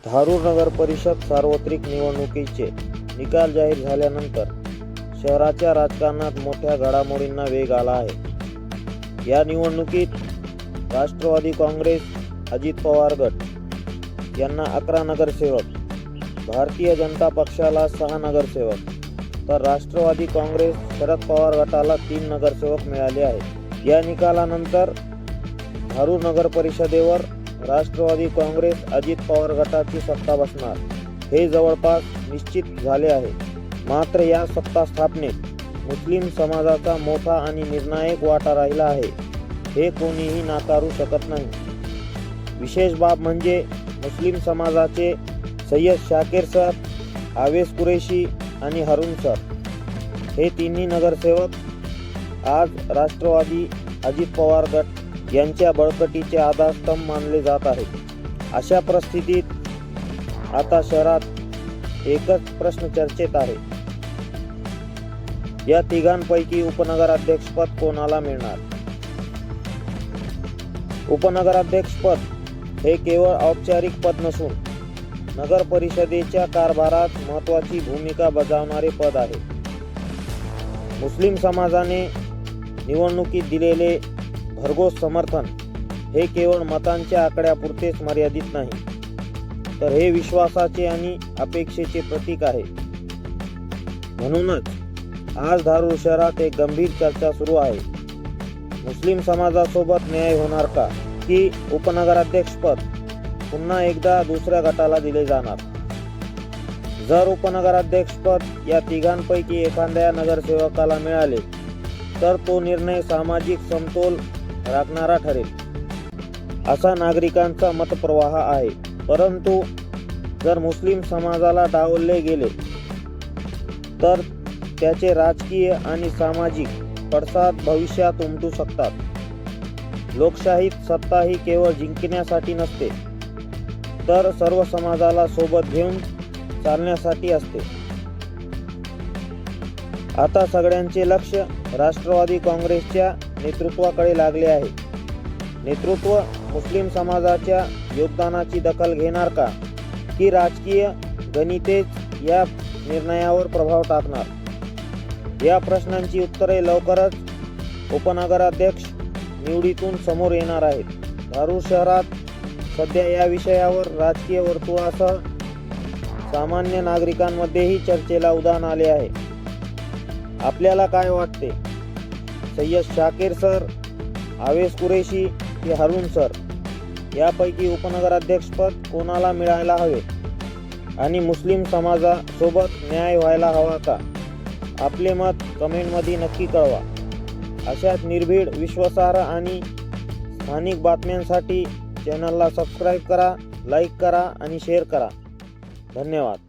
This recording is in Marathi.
धारूर नगर परिषद सार्वत्रिक निवडणुकीचे निकाल जाहीर झाल्यानंतर शहराच्या राजकारणात मोठ्या घडामोडींना वेग आला आहे। या निवडणुकीत राष्ट्रवादी काँग्रेस अजित पवार गट यांना 11 नगरसेवक, भारतीय जनता पक्षाला 6 नगरसेवक तर राष्ट्रवादी काँग्रेस शरद पवार गटाला 3 नगरसेवक मिळाले आहेत। या निकालानंतर धारूर नगर परिषदेवर राष्ट्रवादी काँग्रेस अजित पवार गटाची सत्ता बसणार हे जवळपास निश्चित झाले आहे। मात्र या सत्ता स्थापनेत मुस्लिम समाजाचा मोठा आणि निर्णायक वाटा राहिला आहे हे कोणीही नाकारू शकत नाही। विशेष बाब म्हणजे मुस्लिम समाजाचे सय्यद शाकीर सर, आवेस कुरेशी आणि हारून सर हे तिन्ही नगरसेवक आज राष्ट्रवादी अजित पवार गट यांच्या बळकटीचे आधारस्तंभ मानले जात आहेत। अशा परिस्थितीत आता शहरात एकच प्रश्न चर्चेत आहे, या तिघांपैकी उपनगराध्यक्षपद कोणाला मिळणार? उपनगराध्यक्षपद हे केवळ औपचारिक पद नसून नगर परिषदेच्या कारभारात महत्त्वाची भूमिका बजावणारे पद आहे। मुस्लिम समाजाने निवडणुकीत दिलेले भरघोस समर्थन हे केवळ मतांच्या आकड्यापुरतेच मर्यादित नाही, तर हे विश्वासाचे आणि अपेक्षेचे प्रतीक आहे। म्हणूनच आज धारूर शहरात एक गंभीर चर्चा सुरू आहे। मुस्लिम समाजासोबत न्याय होणार का, की उपनगराध्यक्षपद पुन्हा एकदा दुसऱ्या गटाला दिले जाणार? जर उपनगराध्यक्षपद या तिघांपैकी एखाद्या नगरसेवकाला मिळाले तर तो निर्णय सामाजिक समतोल राखणारा ठरेल असा नागरिकांचा मतप्रवाह आहे। परंतु जर मुस्लिम समाजाला डावलले गेले तर त्याचे राजकीय आणि सामाजिक पडसाद भविष्यात उमटू शकतात। लोकशाहीत सत्ता ही केवळ जिंकण्यासाठी नसते, तर सर्व समाजाला सोबत घेऊन चालण्यासाठी असते। आता सगळ्यांचे लक्ष राष्ट्रवादी काँग्रेसच्या नेतृत्वाकडे लागले आहे। नेतृत्व मुस्लिम समाजाच्या योगदानाची दखल घेणार का, की राजकीय गणितेच या निर्णयावर प्रभाव टाकणार? या प्रश्नांची उत्तरे लवकरच उपनगराध्यक्ष निवडीतून समोर येणार आहेत। धारूर शहरात सध्या या विषयावर राजकीय वर्तुळासह सामान्य नागरिकांमध्येही चर्चेला उधाण आले आहे। आपल्याला काय वाटते? सय्यद शाकीर सर, आवेस कुरेशी की हारून सर यापैकी उपनगराध्यक्षपद कोणाला मिळायला हवे आणि मुस्लिम समाजासोबत न्याय व्हायला हवा का? आपले मत कमेंटमध्ये नक्की कळवा। अशाच निर्भीड, विश्वासार्ह आणि स्थानिक बातम्यांसाठी चॅनलला सबस्क्राईब करा, लाईक करा आणि शेअर करा। धन्यवाद।